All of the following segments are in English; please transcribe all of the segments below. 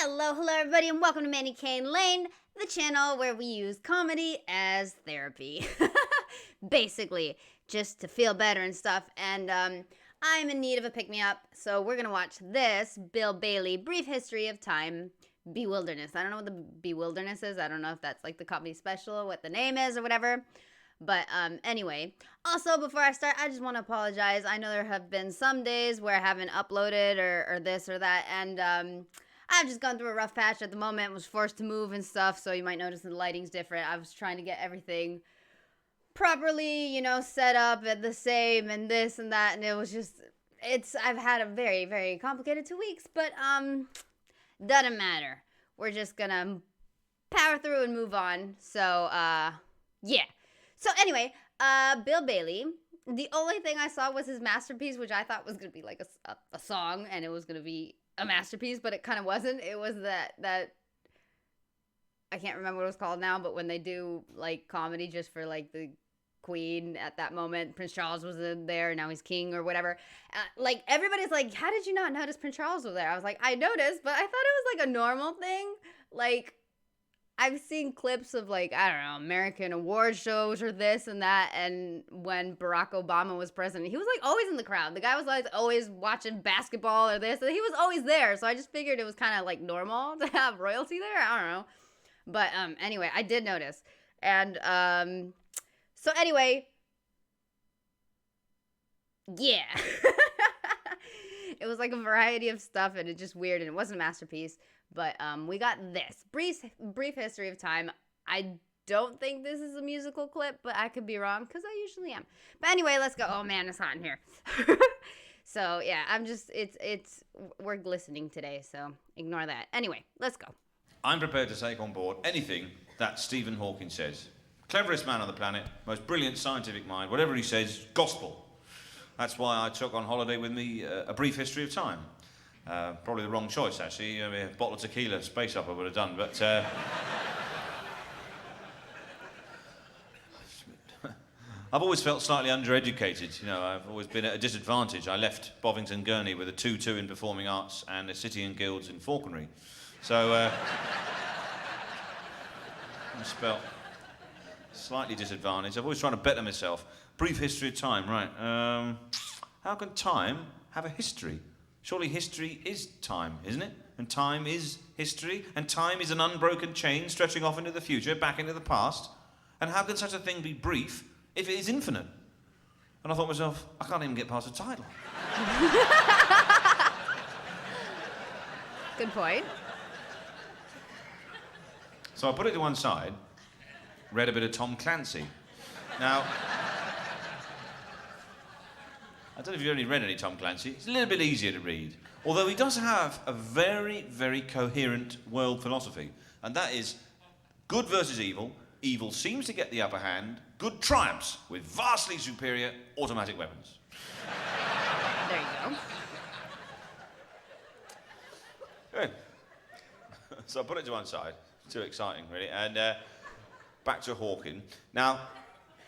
Hello everybody, and welcome to Mandy Kane Lane, the channel where we use comedy as therapy. Basically, just to feel better and stuff, and I'm in need of a pick-me-up, so we're gonna watch this Bill Bailey Brief History of Time Bewilderness. I don't know what the Bewilderness is. I don't know if that's like the comedy special or what the name is or whatever. But anyway, also before I start, I just want to apologize. I know there have been some days where I haven't uploaded or this or that, and I've just gone through a rough patch at the moment, was forced to move and stuff, so you might notice the lighting's different. I was trying to get everything properly, you know, set up at the same and this and that, and it was just, I've had a very, very complicated 2 weeks, but doesn't matter. We're just gonna power through and move on, so yeah. So anyway, Bill Bailey, the only thing I saw was his masterpiece, which I thought was going to be like a song, and it was going to be a masterpiece, but it kind of wasn't. It was that, I can't remember what it was called now, but when they do like comedy just for like the Queen at that moment, Prince Charles was in there, now he's king or whatever. Like everybody's like, how did you not notice Prince Charles was there? I was like, I noticed, but I thought it was like a normal thing. Like, I've seen clips of, like, I don't know, American award shows or this and that, and when Barack Obama was president, he was, like, always in the crowd. The guy was, like, always watching basketball or this, and he was always there, so I just figured it was kind of, like, normal to have royalty there. I don't know. But, anyway, I did notice. And, so anyway, yeah. It was, like, a variety of stuff, and it's just weird, and it wasn't a masterpiece. But we got this brief history of time. I don't think this is a musical clip, but I could be wrong because I usually am. But anyway, let's go. Oh man, it's hot in here. So yeah, I'm just we're glistening today, so ignore that. Anyway, let's go. I'm prepared to take on board anything that Stephen Hawking says. Cleverest man on the planet, most brilliant scientific mind. Whatever he says, gospel. That's why I took on holiday with me a brief history of time. Probably the wrong choice, actually. I mean, a bottle of tequila, space opera would have done, but I've always felt slightly undereducated. You know, I've always been at a disadvantage. I left Bovington Gurney with a 2-2 in performing arts and a City and Guilds in falconry. So I felt slightly disadvantaged. I've always tried to better myself. Brief history of time, right. How can time have a history? Surely history is time, isn't it? And time is history, and time is an unbroken chain stretching off into the future, back into the past. And how can such a thing be brief if it is infinite? And I thought to myself, I can't even get past the title. Good point. So I put it to one side, read a bit of Tom Clancy. Now, I don't know if you've only read any Tom Clancy. It's a little bit easier to read. Although he does have a very, very coherent world philosophy. And that is good versus evil. Evil seems to get the upper hand. Good triumphs with vastly superior automatic weapons. There you go. Good. So I put it to one side. Too exciting, really. And back to Hawking. Now,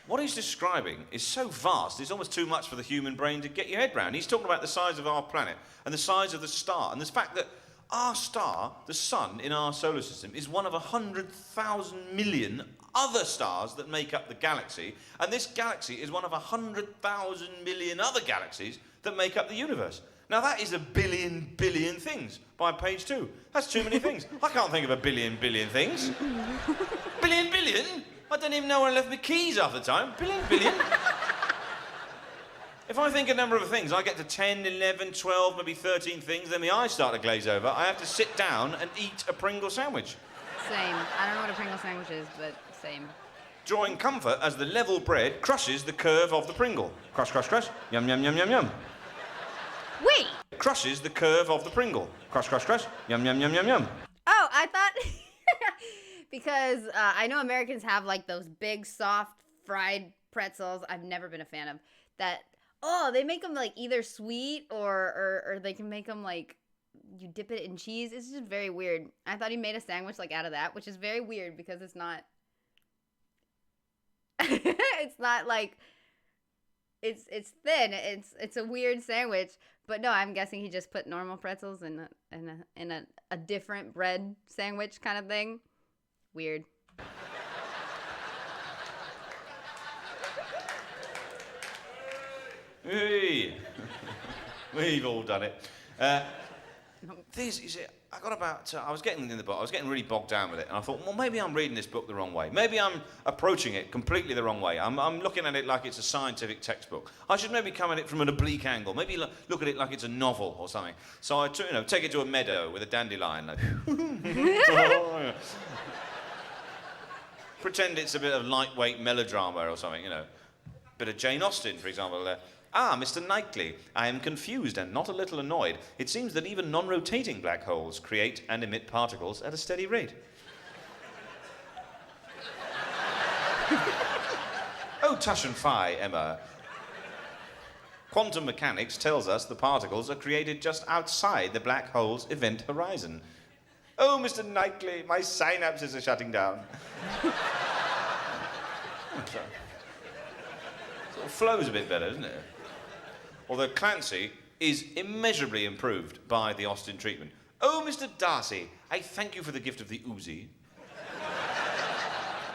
what he's describing is so vast, it's almost too much for the human brain to get your head round. He's talking about the size of our planet and the size of the star, and the fact that our star, the sun in our solar system, is one of 100,000 million other stars that make up the galaxy, and this galaxy is one of 100,000 million other galaxies that make up the universe. Now that is a billion things by page 2. That's too many things. I can't think of a billion things. Billion? I don't even know where I left my keys half the time. Billion. If I think a number of things, I get to 10, 11, 12, maybe 13 things, then my eyes start to glaze over. I have to sit down and eat a Pringle sandwich. Same. I don't know what a Pringle sandwich is, but same. Drawing comfort as the level bread crushes the curve of the Pringle. Crush. Yum. Wait! Crushes the curve of the Pringle. Crush. Yum. Oh, I thought... Because I know Americans have, like, those big, soft, fried pretzels I've never been a fan of. That, they make them, like, either sweet or they can make them, like, you dip it in cheese. It's just very weird. I thought he made a sandwich, like, out of that, which is very weird because it's not... it's not, like... it's thin. It's a weird sandwich. But no, I'm guessing he just put normal pretzels in a different bread sandwich kind of thing. Weird. Hey. We've all done it. This is it. I was getting in the book. I was getting really bogged down with it, and I thought, well, maybe I'm reading this book the wrong way. Maybe I'm approaching it completely the wrong way. I'm looking at it like it's a scientific textbook. I should maybe come at it from an oblique angle. Maybe look at it like it's a novel or something. So I take it to a meadow with a dandelion. Like, pretend it's a bit of lightweight melodrama or something. Bit of Jane Austen, for example. Mr. Knightley, I am confused and not a little annoyed. It seems that even non-rotating black holes create and emit particles at a steady rate. Oh, tush and fie, Emma. Quantum mechanics tells us the particles are created just outside the black hole's event horizon. Oh, Mr. Knightley, my synapses are shutting down. Sort of flows a bit better, doesn't it? Although Clancy is immeasurably improved by the Austen treatment. Oh, Mr. Darcy, I thank you for the gift of the Uzi.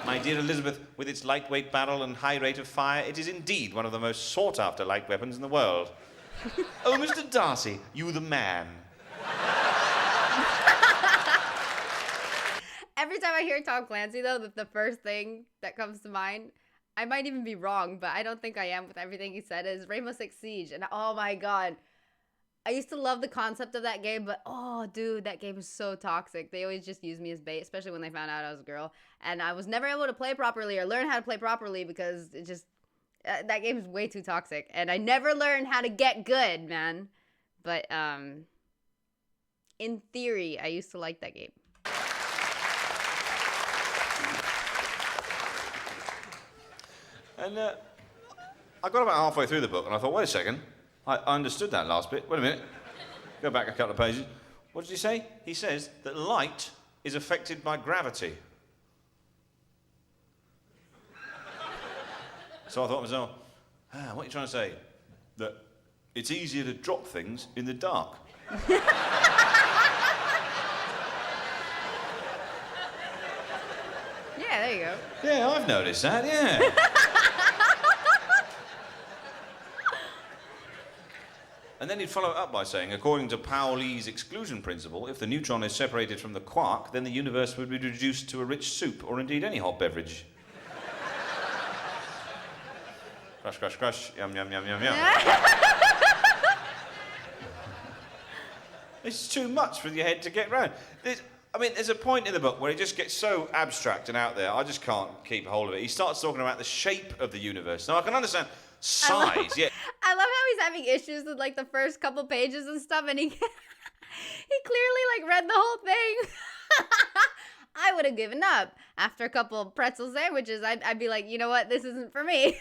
My dear Elizabeth, with its lightweight barrel and high rate of fire, it is indeed one of the most sought-after light weapons in the world. Oh, Mr. Darcy, you the man. Every time I hear Tom Clancy, though, the first thing that comes to mind, I might even be wrong, but I don't think I am with everything he said, is Rainbow Six Siege. And oh my god, I used to love the concept of that game, but oh dude, that game is so toxic. They always just use me as bait, especially when they found out I was a girl. And I was never able to play properly or learn how to play properly because it just, that game is way too toxic. And I never learned how to get good, man. But in theory, I used to like that game. And I got about halfway through the book and I thought, wait a second, I understood that last bit. Wait a minute. Go back a couple of pages. What did he say? He says that light is affected by gravity. So I thought to myself, what are you trying to say? That it's easier to drop things in the dark. Yeah, there you go. Yeah, I've noticed that, yeah. And then he'd follow it up by saying, according to Pauli's exclusion principle, if the neutron is separated from the quark, then the universe would be reduced to a rich soup, or indeed any hot beverage. Crush, crush, crush, yum, yum, yum, yum, yum. It's too much for your head to get round. There's a point in the book where it just gets so abstract and out there, I just can't keep hold of it. He starts talking about the shape of the universe. Now, I can understand size, yeah. I love how he's having issues with, like, the first couple pages and stuff, and he clearly, like, read the whole thing. I would have given up. After a couple pretzel sandwiches, I'd be like, you know what, this isn't for me.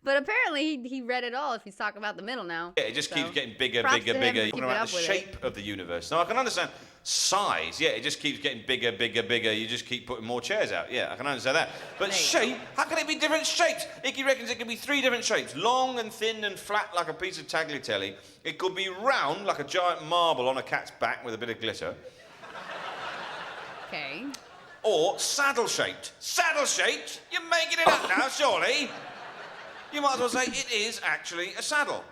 But apparently he read it all if he's talking about the middle now. Yeah, it just keeps getting bigger, bigger, bigger. Talking about the shape of the universe. Now, I can understand size. Yeah, it just keeps getting bigger, bigger, bigger. You just keep putting more chairs out. Yeah, I can understand that. But shape, how can it be different shapes? Icky reckons it can be 3 different shapes. Long and thin and flat like a piece of tagliatelle. It could be round like a giant marble on a cat's back with a bit of glitter. Okay. Or saddle-shaped. Saddle-shaped? You're making it up now, surely. You might as well say it is actually a saddle.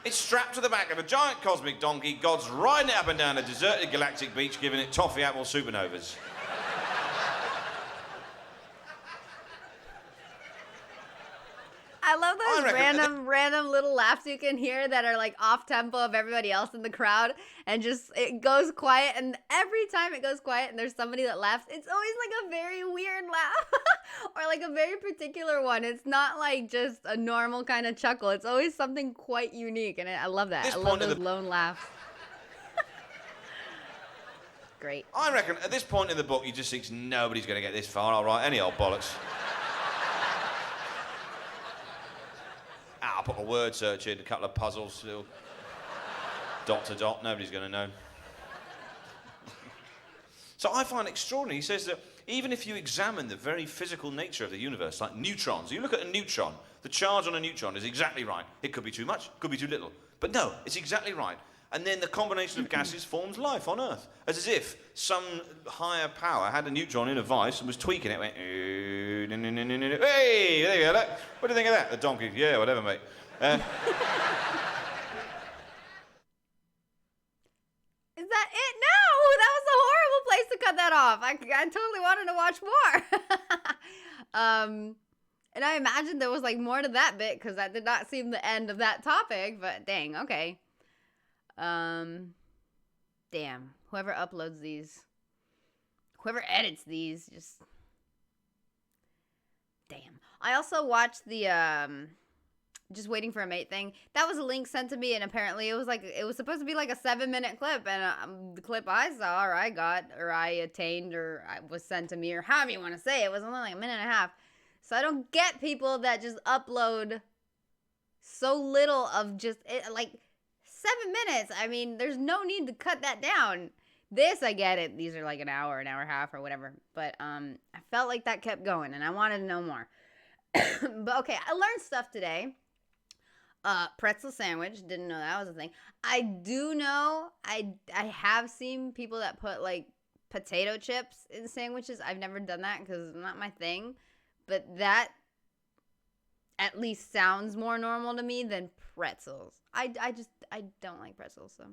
It's strapped to the back of a giant cosmic donkey. God's riding it up and down a deserted galactic beach, giving it toffee apple supernovas. I love those random little laughs you can hear that are like off tempo of everybody else in the crowd, and just it goes quiet, and every time it goes quiet and there's somebody that laughs, it's always like a very weird laugh or like a very particular one. It's not like just a normal kind of chuckle. It's always something quite unique, and I love that. I love those lone laughs. Great. I reckon at this point in the book, you just think nobody's going to get this far. I'll write any old bollocks. I'll put a word search in, a couple of puzzles, little dot to dot. Nobody's going to know. So I find it extraordinary. He says that even if you examine the very physical nature of the universe, like neutrons, you look at a neutron, the charge on a neutron is exactly right. It could be too much, could be too little. But no, it's exactly right. And then the combination of gases forms life on Earth. As if some higher power had a neutron in a vice and was tweaking it. Went, hey, there you go. Look. What do you think of that? The donkey. Yeah, whatever, mate. Is that it? No, that was a horrible place to cut that off. I totally wanted to watch more. And I imagined there was like more to that bit because that did not seem the end of that topic. But dang, okay. Damn. Whoever uploads these, whoever edits these, just damn. I also watched the Just Waiting for a Mate thing. That was a link sent to me, and apparently it was supposed to be like a 7-minute clip, and the clip I saw, or I got, or I attained, or I was sent to me, or however you want to say it, was only like a minute and a half. So I don't get people that just upload so little of just it, like 7 minutes. I mean, there's no need to cut that down. This, I get it. These are like an hour and a half, or whatever. But I felt like that kept going, and I wanted to know more. But okay, I learned stuff today. Pretzel sandwich. Didn't know that was a thing. I do know, I have seen people that put like potato chips in sandwiches. I've never done that because it's not my thing. But that at least sounds more normal to me than pretzels. I don't like pretzels, so.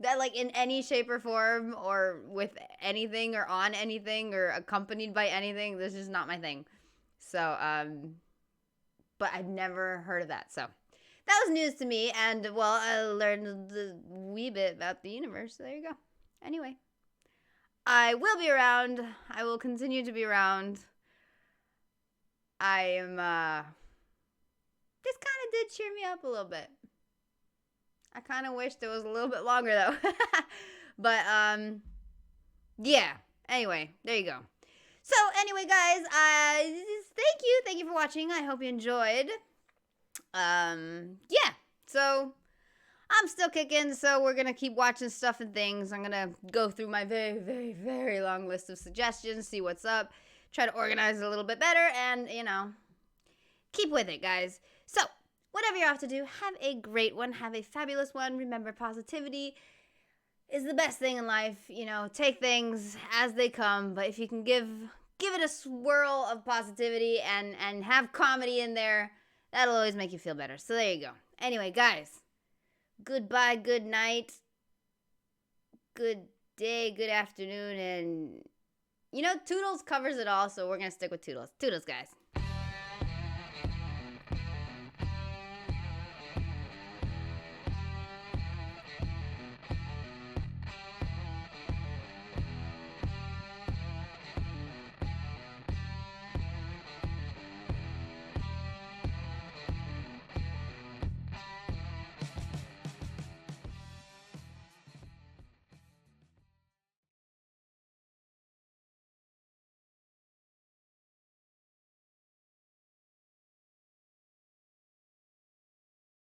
That like in any shape or form or with anything or on anything or accompanied by anything, this is not my thing. So, but I've never heard of that, so. That was news to me, and, well, I learned a wee bit about the universe, so there you go. Anyway, I will be around. I will continue to be around. I am, this kind of did cheer me up a little bit. I kind of wished it was a little bit longer, though. But, yeah. Anyway, there you go. So, anyway, guys, thank you for watching. I hope you enjoyed. Yeah, so I'm still kicking, so we're gonna keep watching stuff and things. I'm gonna go through my very, very, very long list of suggestions, see what's up, try to organize it a little bit better, and, you know, keep with it, guys. So, whatever you're off to do, have a great one, have a fabulous one. Remember, positivity is the best thing in life. You know, take things as they come, but if you can give it a swirl of positivity and have comedy in there, that'll always make you feel better. So there you go. Anyway, guys, goodbye, good night, good day, good afternoon, and, you know, Toodles covers it all, so we're going to stick with Toodles. Toodles, guys.